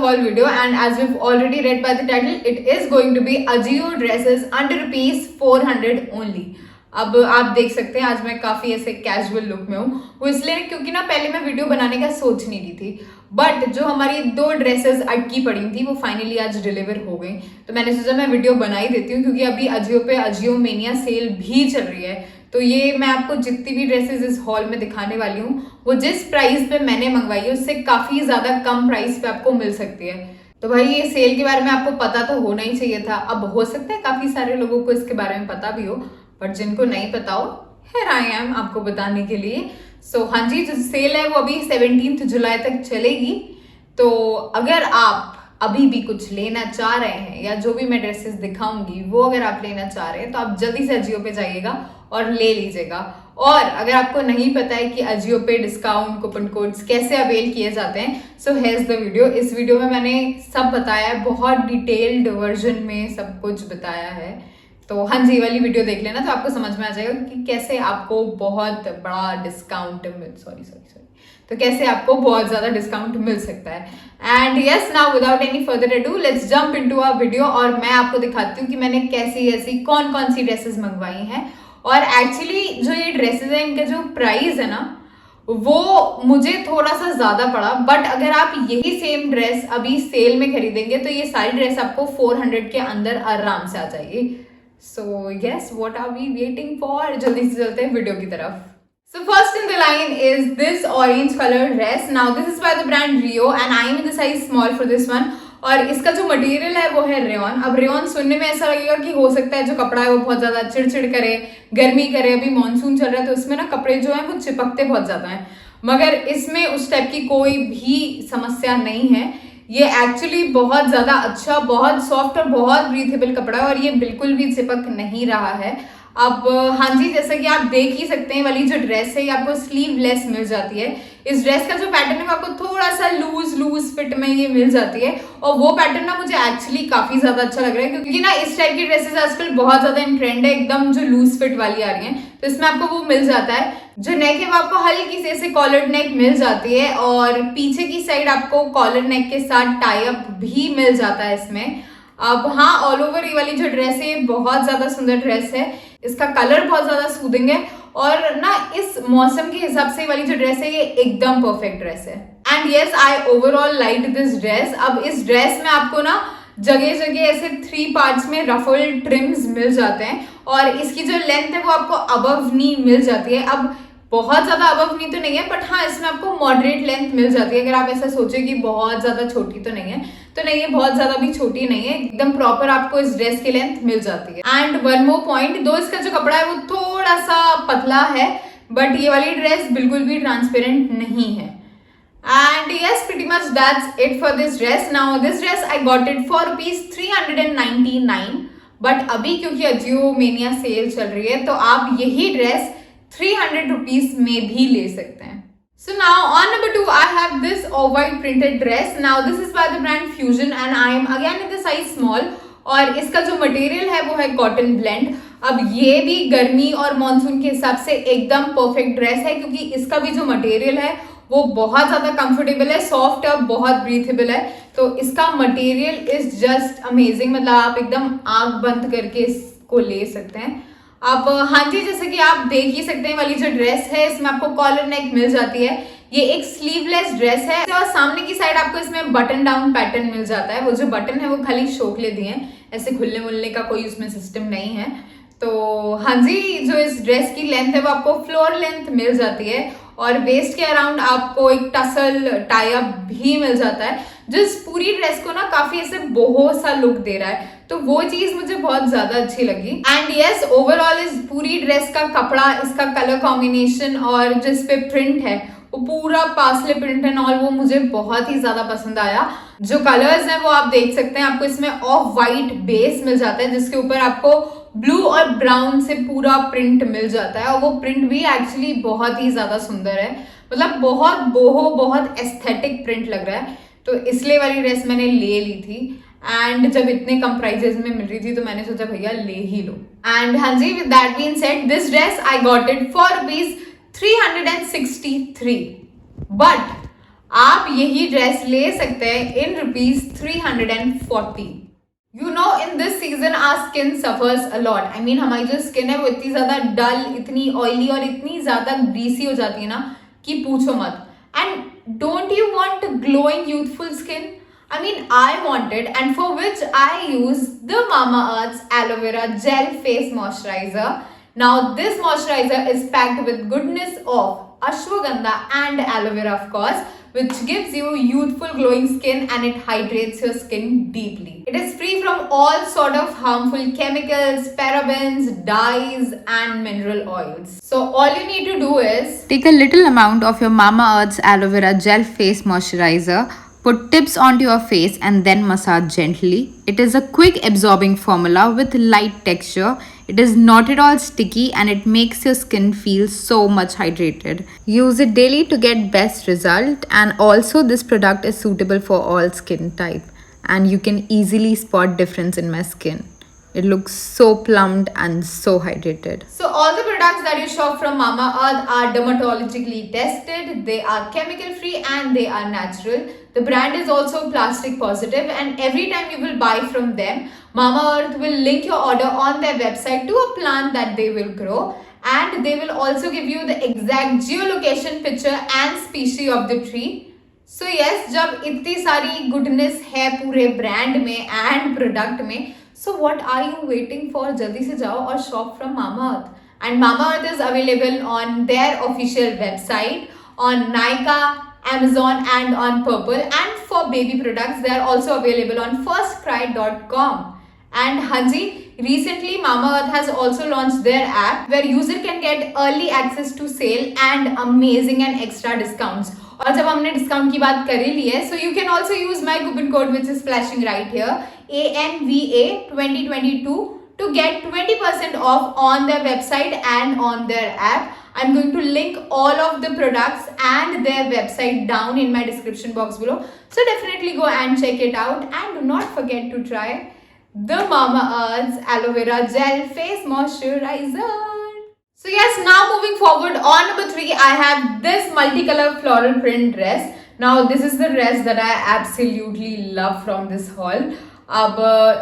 haul video, and as we've already read by the title, it is going to be Ajio dresses under ₹400 only. अब आप देख सकते हैं आज मैं काफी ऐसे कैजुअल लुक में हूँ, वो इसलिए क्योंकि ना पहले मैं वीडियो बनाने का सोच नहीं रही थी, बट जो हमारी 2 ड्रेसेस अटकी पड़ी थी वो फाइनली आज डिलीवर हो गई, तो मैंने सोचा मैं वीडियो बना ही देती हूँ क्योंकि अभी अजियो पे अजियो मेनिया सेल भी चल रही है। तो ये मैं आपको जितनी भी ड्रेसेस इस हॉल में दिखाने वाली हूँ वो जिस प्राइस पे मैंने मंगवाई है उससे काफी ज्यादा कम प्राइस पे आपको मिल सकती है। तो भाई ये सेल के बारे में आपको पता तो होना ही चाहिए था। अब हो सकता है काफी सारे लोगों को इसके बारे में पता भी हो, बट जिनको नहीं पता हो, हियर आई एम आपको बताने के लिए। सो हाँ जी, जो सेल है वो अभी 17 जुलाई तक चलेगी। तो अगर आप अभी भी कुछ लेना चाह रहे हैं या जो भी मैं ड्रेसेस दिखाऊंगी वो अगर आप लेना चाह रहे हैं तो आप जल्दी से अजियो पे जाइएगा और ले लीजिएगा। और अगर आपको नहीं पता है कि अजियो पे डिस्काउंट कूपन कोड्स कैसे अवेल किए जाते हैं, सो हेयर्स द वीडियो। इस वीडियो में मैंने सब बताया है, बहुत डिटेल्ड वर्जन में सब कुछ बताया है। तो हाँ जी, वाली वीडियो देख लेना तो आपको समझ में आ जाएगा कि कैसे आपको बहुत बड़ा डिस्काउंट तो कैसे आपको बहुत ज्यादा डिस्काउंट मिल सकता है। And yes, now without any further ado let's jump into our video और मैं आपको दिखाती हूँ कि मैंने कैसी ऐसी कौन कौन सी ड्रेसेस मंगवाई हैं। और एक्चुअली जो ये ड्रेसेस है इनका जो प्राइस है ना वो मुझे थोड़ा सा ज्यादा पड़ा, बट अगर आप यही सेम ड्रेस अभी सेल में खरीदेंगे तो ये सारी ड्रेस आपको 400 के अंदर आराम से आ जाएगी। So yes, what are we waiting for, जल्दी से चलते हैं वीडियो की तरफ। So first in the line is this orange color dress. Now this is by the brand Rio and I am in the size small for this one. और इसका जो material है वो है रेयन। अब रेयन सुनने में ऐसा लगेगा कि हो सकता है जो कपड़ा है वो बहुत ज्यादा चिड़चिड़ करे, गर्मी करे, अभी मानसून चल रहा है तो इसमें ना कपड़े जो है वो चिपकते बहुत ज्यादा हैं, मगर इसमें उस टाइप की कोई भी समस्या नहीं है। ये एक्चुअली बहुत ज्यादा अच्छा, बहुत सॉफ्ट और बहुत ब्रीथेबल कपड़ा है और ये बिल्कुल भी चिपक नहीं रहा है। अब हाँ जी, जैसा कि आप देख ही सकते हैं वाली जो ड्रेस है ये आपको स्लीवलेस मिल जाती है। इस ड्रेस का जो पैटर्न है वो आपको थोड़ा सा लूज फिट में ये मिल जाती है और वो पैटर्न ना मुझे एक्चुअली काफी ज्यादा अच्छा लग रहा है क्योंकि ना इस टाइप की ड्रेसेस आजकल बहुत ज्यादा इन ट्रेंड है, एकदम जो लूज फिट वाली आ रही है, तो इसमें आपको वो मिल जाता है। जो नेक है वो आपको हल्की से ऐसे कॉलर नेक मिल जाती है और पीछे की साइड आपको कॉलर नेक के साथ टाई अप भी मिल जाता है इसमें। अब हाँ, ऑल ओवर ये वाली जो ड्रेस है बहुत ज्यादा सुंदर ड्रेस है, इसका कलर बहुत ज्यादा सूदिंग है और ना इस मौसम के हिसाब से वाली जो ड्रेस है ये एकदम परफेक्ट ड्रेस है। And yes, I overall like this dress. अब इस ड्रेस में आपको ना जगह जगह ऐसे 3 पार्ट्स में रफल ट्रिम्स मिल जाते हैं और इसकी जो लेंथ है वो आपको अबव नी मिल जाती है। अब बहुत ज्यादा अबव नी तो नहीं है, बट हाँ इसमें आपको मॉडरेट लेंथ मिल जाती है। अगर आप ऐसा सोचे कि बहुत ज्यादा छोटी तो नहीं है, तो नहीं है, बहुत ज्यादा भी छोटी नहीं है, एकदम प्रॉपर आपको इस ड्रेस की लेंथ मिल जाती है। एंड वन मोर पॉइंट, दो इसका जो कपड़ा है वो थोड़ा सा पतला है, बट ये वाली ड्रेस बिल्कुल भी ट्रांसपेरेंट नहीं है। And yes, pretty much that's it for this dress. Now this dress I got it for ₹399, but अभी क्योंकि अजियो मेनिया सेल चल रही है तो आप यही ड्रेस ₹300 में भी ले सकते हैं। So now on number 2 I have this all-white printed dress. Now this is by the brand Fusion and I am again in the size small और इसका जो मटेरियल है वो है कॉटन ब्लेंड। अब ये भी गर्मी और मॉनसून के हिसाब से एकदम परफेक्ट ड्रेस है क्योंकि इसका भी जो मटेरियल है वो बहुत ज्यादा कंफर्टेबल है, सॉफ्ट है, बहुत ब्रीथेबल है, तो इसका मटेरियल इज जस्ट अमेजिंग। मतलब आप एकदम आंख बंद करके इसको ले सकते हैं। अब हाँ जी, जैसे कि आप देख ही सकते हैं वाली जो ड्रेस है इसमें आपको कॉलर नेक मिल जाती है। ये एक स्लीवलेस ड्रेस है और सामने की साइड आपको इसमें बटन डाउन पैटर्न मिल जाता है। वो जो बटन है वो खाली शो के लिए दिए हैं, ऐसे खुलने मुलने का कोई उसमें सिस्टम नहीं है। तो हाँ जी, जो इस ड्रेस की लेंथ है वो आपको फ्लोर लेंथ मिल जाती है और वेस्ट के अराउंड आपको एक टसल टाई अप भी मिल जाता है जो इस पूरी ड्रेस को ना काफी ऐसे बोहो सा लुक दे रहा है, तो वो चीज मुझे बहुत ज्यादा अच्छी लगी। एंड यस, ओवरऑल इस पूरी ड्रेस का कपड़ा, इसका कलर कॉम्बिनेशन और जिस पे प्रिंट है वो पूरा पार्सले प्रिंट एंड ऑल, वो मुझे बहुत ही ज्यादा पसंद आया। जो कलर्स हैं वो आप देख सकते हैं, आपको इसमें ऑफ वाइट बेस मिल जाता है जिसके ऊपर आपको ब्लू और ब्राउन से पूरा प्रिंट मिल जाता है और वो प्रिंट भी एक्चुअली बहुत ही ज्यादा सुंदर है, मतलब बहुत बोहो, बहुत एस्थेटिक प्रिंट लग रहा है, तो इसलिए वाली ड्रेस मैंने ले ली थी। एंड जब इतने कम प्राइजेस में मिल रही थी तो मैंने सोचा भैया ले ही लो। एंड हाँ जी, with that being said this dress I got it for ₹363, but आप यही ड्रेस ले सकते हैं in ₹340। You know in this season our skin suffers a lot. I mean हमारी जो स्किन है वो इतनी ज्यादा डल, इतनी ऑयली और इतनी ज्यादा ग्रीसी हो जाती है ना कि पूछो मत। And don't you want glowing youthful skin? I mean, I wanted, and for which I use the Mamaearth's Aloe Vera Gel Face Moisturizer. Now, this moisturizer is packed with goodness of ashwagandha and aloe vera, of course, which gives you youthful glowing skin and it hydrates your skin deeply. It is free from all sort of harmful chemicals, parabens, dyes and mineral oils. So all you need to do is take a little amount of your Mamaearth's Aloe Vera Gel Face Moisturizer, put tips onto your face and then massage gently. It is a quick absorbing formula with light texture. It is not at all sticky and it makes your skin feel so much hydrated. Use it daily to get best result, and also this product is suitable for all skin type and you can easily spot difference in my skin. It looks so plumped and so hydrated. So all the products that you shop from Mamaearth are dermatologically tested, they are chemical free and they are natural. The brand is also plastic positive, and every time you will buy from them, Mamaearth will link your order on their website to a plant that they will grow, and they will also give you the exact geolocation picture and species of the tree. So yes, जब इतनी सारी goodness है पूरे brand में and product में, so what are you waiting for? जल्दी से जाओ और shop from Mamaearth. And Mamaearth is available on their official website, on Nykaa, Amazon and on Purple. And for baby products, they are also available on firstcry.com. And Hanji, recently Mamaearth has also launched their app where user can get early access to sale and amazing and extra discounts. और जब हमने discount की बात कर ही ली है, so you can also use my coupon code which is flashing right here, ANVA 2022, to get 20% off on their website and on their app. I'm going to link all of the products and their website down in my description box below. So definitely go and check it out, and do not forget to try the Mamaearth's Aloe Vera Gel Face Moisturizer. So yes, now moving forward on number 3, I have this multicolor floral print dress. Now this is the dress that I absolutely love from this haul. अब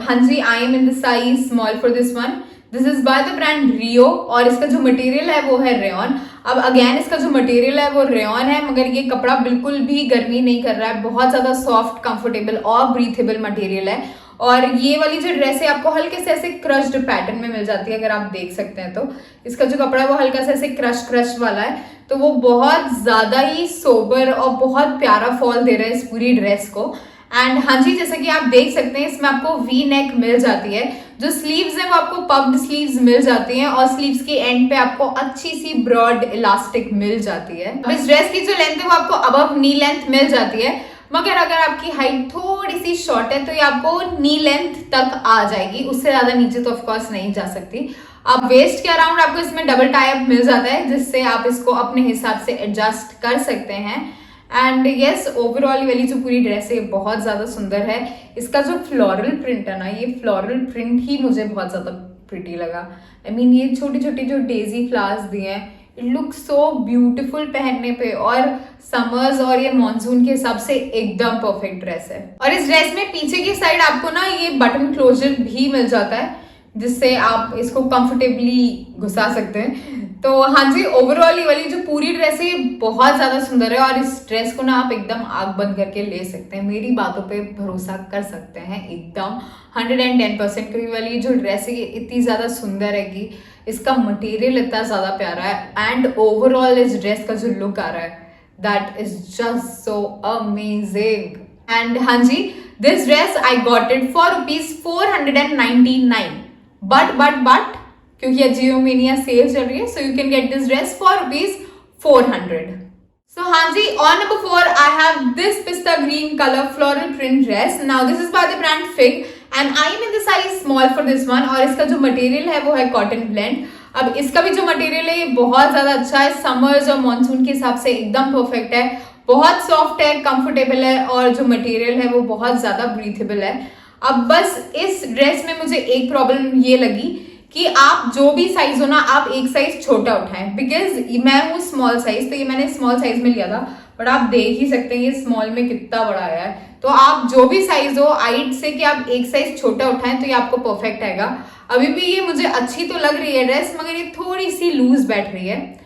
हाँ जी, I am in the size small for this one. This is by the brand Rio और इसका जो material है वो है rayon. अब again इसका जो मटेरियल है वो रेयन है, मगर ये कपड़ा बिल्कुल भी गर्मी नहीं कर रहा है. बहुत ज़्यादा सॉफ्ट, कंफर्टेबल और ब्रीथेबल मटेरियल है. और ये वाली जो ड्रेस है आपको हल्के से ऐसे क्रश्ड पैटर्न में मिल जाती है, अगर आप देख सकते हैं तो. इसका जो कपड़ा है वो हल्का से ऐसे क्रश वाला है, तो वो बहुत ज़्यादा ही सोबर और बहुत प्यारा फॉल दे रहा है इस पूरी ड्रेस को. एंड हाँ जी, जैसे कि आप देख सकते हैं इसमें आपको वी नेक मिल जाती है. जो स्लीव्स हैं वो आपको पफ्ड स्लीव्स मिल जाती हैं और स्लीव्स के एंड पे आपको अच्छी सी ब्रॉड इलास्टिक मिल जाती है. अब इस ड्रेस की जो लेंथ है वो आपको अबव नी लेंथ मिल जाती है, मगर अगर आपकी हाइट थोड़ी सी शॉर्ट है तो ये आपको नी लेंथ तक आ जाएगी, उससे ज़्यादा नीचे तो ऑफकोर्स नहीं जा सकती. अब वेस्ट के अराउंड आपको इसमें डबल टाई अप मिल जाता है, जिससे आप इसको अपने हिसाब से एडजस्ट कर सकते हैं. एंड येस, ओवरऑल वाली जो पूरी ड्रेस है बहुत ज़्यादा सुंदर है. इसका जो फ्लोरल प्रिंट है ना, ये फ्लोरल प्रिंट ही मुझे बहुत ज़्यादा प्रिटी लगा. आई मीन ये छोटी छोटी जो डेजी फ्लावर्स दिए हैं, इट लुक सो ब्यूटीफुल पहनने पे, और समर्स और ये मॉनसून के हिसाब से एकदम परफेक्ट ड्रेस है. और इस ड्रेस में पीछे की साइड आपको ना ये बटन क्लोजर भी मिल जाता है, जिससे आप इसको कंफर्टेबली घुसा सकते हैं. तो हाँ जी, ओवरऑल ये वाली जो पूरी ड्रेस है ये बहुत ज़्यादा सुंदर है, और इस ड्रेस को ना आप एकदम आंख बंद करके ले सकते हैं. मेरी बातों पे भरोसा कर सकते हैं एकदम 110%. क्योंकि वाली जो ड्रेस है ये इतनी ज़्यादा सुंदर है कि इसका मटेरियल इतना ज़्यादा प्यारा है, एंड ओवरऑल इस ड्रेस का जो लुक आ रहा है that is just so amazing. And हाँ जी, this dress I got it for ₹499. But क्योंकि अजियो मेनिया सेल चल रही है, so you can get this dress for ₹400. So हाँ जी, on number 4 I have this pista green color floral print dress. Now this is by the brand Fig and I am in the size small for this one. और इसका जो material है वो है cotton blend. अब इसका भी जो मटेरियल है ये बहुत ज़्यादा अच्छा है, समर्स और मानसून के हिसाब से एकदम परफेक्ट है. बहुत सॉफ्ट है, कंफर्टेबल है, और जो मटेरियल है वो बहुत ज़्यादा ब्रीथेबल है. अब बस इस ड्रेस में मुझे एक प्रॉब्लम ये लगी कि आप जो भी साइज हो ना, आप एक साइज छोटा उठाएं, बिकॉज मैं हूँ स्मॉल साइज, तो ये मैंने स्मॉल साइज में लिया था. बट आप देख ही सकते हैं ये स्मॉल में कितना बड़ा आया है। तो आप जो भी साइज हो, आइट से कि आप एक साइज छोटा उठाएं तो ये आपको परफेक्ट आएगा। अभी भी ये मुझे अच्छी तो लग रही है ड्रेस, मगर ये थोड़ी सी लूज बैठ रही है।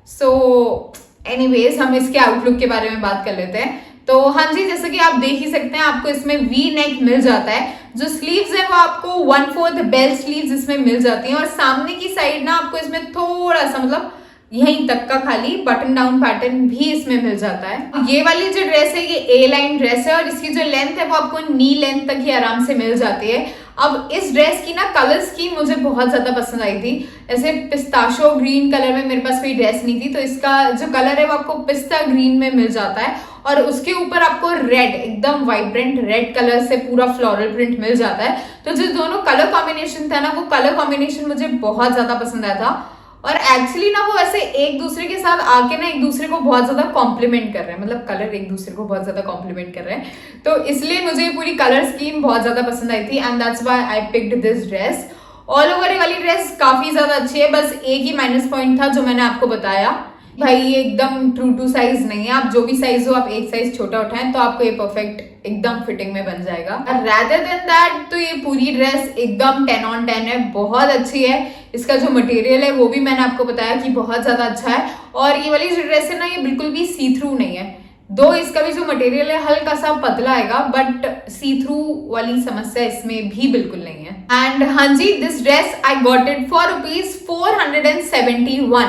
सो एनीवेज हम इसके आउटलुक के बारे में बात कर लेते हैं। तो हाँ जी, जैसे कि आप देख ही सकते हैं आपको इसमें वी नेक मिल जाता है। जो स्लीव्स है वो आपको 1/4 बेल स्लीव्स इसमें मिल जाती हैं, और सामने की साइड ना आपको इसमें थोड़ा सा मतलब यहीं तक का खाली बटन डाउन पैटर्न भी इसमें मिल जाता है। ये वाली जो ड्रेस है ये ए लाइन ड्रेस है, और इसकी जो लेंथ है वो आपको नी लेंथ तक ही आराम से मिल जाती है। अब इस ड्रेस की ना कलर स्कीम मुझे बहुत ज्यादा पसंद आई थी। ऐसे पिस्ताशो ग्रीन कलर में मेरे पास कोई ड्रेस नहीं थी, तो इसका जो कलर है वो आपको पिस्ता ग्रीन में मिल जाता है, और उसके ऊपर आपको रेड, एकदम वाइब्रेंट रेड कलर से पूरा फ्लोरल प्रिंट मिल जाता है। तो जो दोनों कलर कॉम्बिनेशन था ना, वो कलर कॉम्बिनेशन मुझे बहुत ज्यादा पसंद आया था। और एक्चुअली ना वो ऐसे एक दूसरे के साथ आके ना एक दूसरे को बहुत ज्यादा कॉम्प्लीमेंट कर रहे हैं, मतलब कलर एक दूसरे को बहुत ज्यादा कॉम्प्लीमेंट कर रहे हैं। तो इसलिए मुझे ये पूरी कलर स्कीम बहुत ज्यादा पसंद आई थी, and that's why I picked this dress. All over ये वाली ड्रेस काफी ज्यादा अच्छी है, बस एक ही माइनस पॉइंट था जो मैंने आपको बताया, भाई ये एकदम ट्रू टू साइज नहीं है। आप जो भी साइज हो आप एक साइज छोटा उठाएं तो आपको ये परफेक्ट एकदम फिटिंग में बन जाएगा। रादर देन दैट तो ये पूरी ड्रेस एकदम 10 on 10 है, बहुत अच्छी है। इसका जो मटेरियल है वो भी मैंने आपको बताया कि बहुत ज्यादा अच्छा है, और ये वाली जो ड्रेस है ना ये बिल्कुल भी सी थ्रू नहीं है। दो इसका भी जो मटेरियल है हल्का सा पतला आएगा, बट सी थ्रू वाली समस्या इसमें भी बिल्कुल नहीं है। एंड हाँ जी, this dress I got it for ₹471,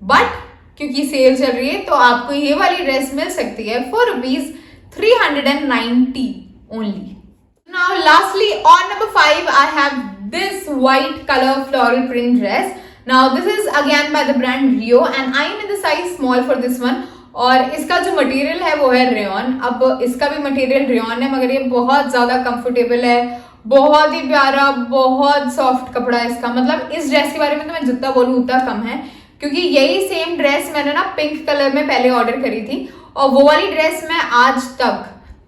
but क्योंकि सेल चल रही है तो आपको ये वाली ड्रेस मिल सकती है for ₹390 only. Now lastly on number 5 I have this white colour floral print dress. Now this is again by the brand Rio, and I am in the size small for this one. और इसका जो material है वो है rayon. अब इसका भी material rayon है, मगर ये बहुत ज्यादा कंफर्टेबल है, बहुत ही प्यारा, बहुत सॉफ्ट कपड़ा है इसका। मतलब इस ड्रेस के बारे में तो मैं जितना बोलूँ उतना कम है, क्योंकि यही सेम ड्रेस मैंने ना पिंक कलर में पहले ऑर्डर करी थी, और वो वाली ड्रेस मैं आज तक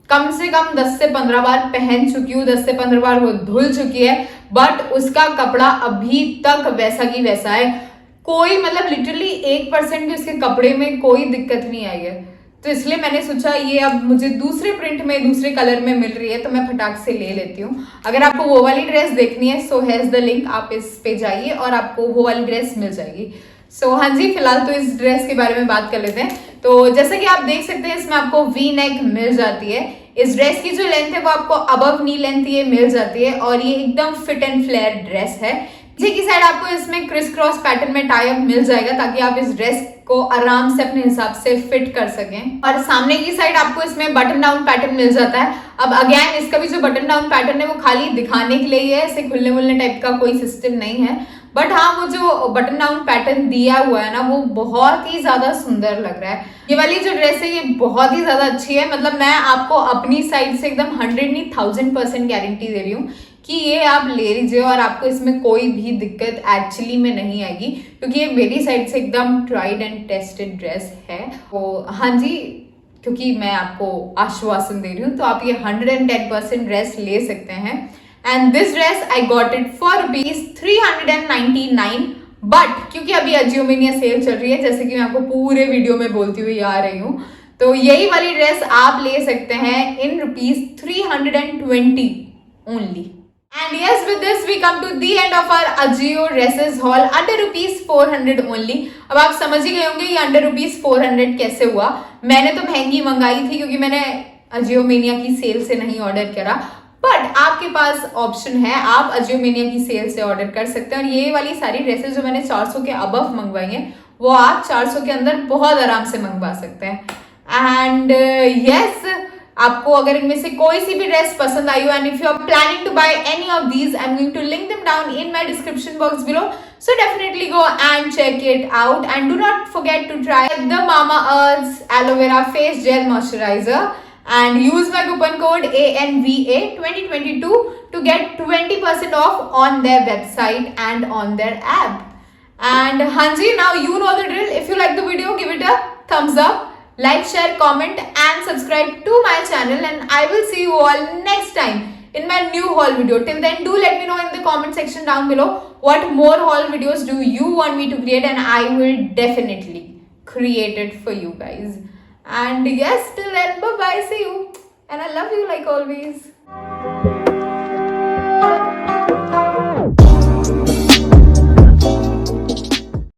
कम से कम 10 से 15 बार पहन चुकी हूँ, 10 से 15 बार वो धुल चुकी है, बट उसका कपड़ा अभी तक वैसा की वैसा है। कोई मतलब लिटरली 1% भी उसके कपड़े में कोई दिक्कत नहीं आई है। तो इसलिए मैंने सोचा ये अब मुझे दूसरे प्रिंट में दूसरे कलर में मिल रही है तो मैं फटाक से ले लेती हूँ। अगर आपको वो वाली ड्रेस देखनी है सो हैज द लिंक, आप इस पे जाइए और आपको वो वाली ड्रेस मिल जाएगी। सो हाँ जी, फिलहाल तो इस ड्रेस के बारे में बात कर लेते हैं। तो जैसा कि आप देख सकते हैं इसमें आपको वी नेक मिल जाती है। इस ड्रेस की जो लेंथ है वो आपको अबव नी लेंथ ये मिल जाती है, और ये एकदम फिट एंड फ्लेयर ड्रेस है। पीछे की साइड आपको इसमें क्रिस क्रॉस पैटर्न में टाई अप मिल जाएगा, ताकि आप इस ड्रेस को आराम से अपने हिसाब से फिट कर सकें। और सामने की साइड आपको इसमें बटन डाउन पैटर्न मिल जाता है। अब अगेन इसका भी जो बटन डाउन पैटर्न है वो खाली दिखाने के लिए ही है, ऐसे खुलने मुलने टाइप का कोई सिस्टम नहीं है। बट हाँ, वो जो बटन डाउन पैटर्न दिया हुआ है ना वो बहुत ही ज्यादा सुंदर लग रहा है। ये वाली जो ड्रेस है ये बहुत ही ज्यादा अच्छी है। मतलब मैं आपको अपनी साइड से एकदम 100 नहीं 1000% गारंटी दे रही हूँ कि ये आप ले लीजिए और आपको इसमें कोई भी दिक्कत एक्चुअली में नहीं आएगी, क्योंकि ये मेरी साइड से एकदम ट्राइड एंड टेस्टेड ड्रेस है। तो हाँ जी, क्योंकि मैं आपको आश्वासन दे रही हूँ तो आप ये 110% ड्रेस ले सकते हैं। And this dress I got it for ₹399, but क्योंकि अभी अजियोमेनिया सेल चल रही है, जैसे कि मैं आपको पूरे वीडियो में बोलती हुई आ रही हूँ, तो यही वाली ड्रेस आप ले सकते हैं इन ₹320 only. And yes, with this we come to the end of our Ajio dresses haul under ₹400 only। अब आप समझ ही गए होंगे ये under ₹400 कैसे हुआ। मैंने तो महंगी मंगाई थी क्योंकि मैंने अजियो मेनिया की सेल से नहीं ऑर्डर करा, बट आपके पास ऑप्शन है, आप अजियो मेनिया की सेल से ऑर्डर कर सकते हैं। और ये वाली सारी ड्रेसेस जो मैंने 400 के अबव मंगवाई हैं वो आप 400 के अंदर बहुत आराम से मंगवा सकते हैं। एंड यस, आपको अगर इनमें से कोई सी भी ड्रेस पसंद आई हो and if you are planning to buy any of these, I am going to link them down in my description box below, so definitely go and check it out and do not forget to try the Mamaearth's aloe vera face gel moisturizer and use my coupon code ANVA2022 to get 20% off on their website and on their app. And Hanji, now you know the drill. If you like the video, give it a thumbs up. Like, share, comment and subscribe to my channel, and I will see you all next time in my new haul video. Till then, do let me know in the comment section down below what more haul videos do you want me to create, and I will definitely create it for you guys. And yes, till then, bye bye, see you, and I love you like always.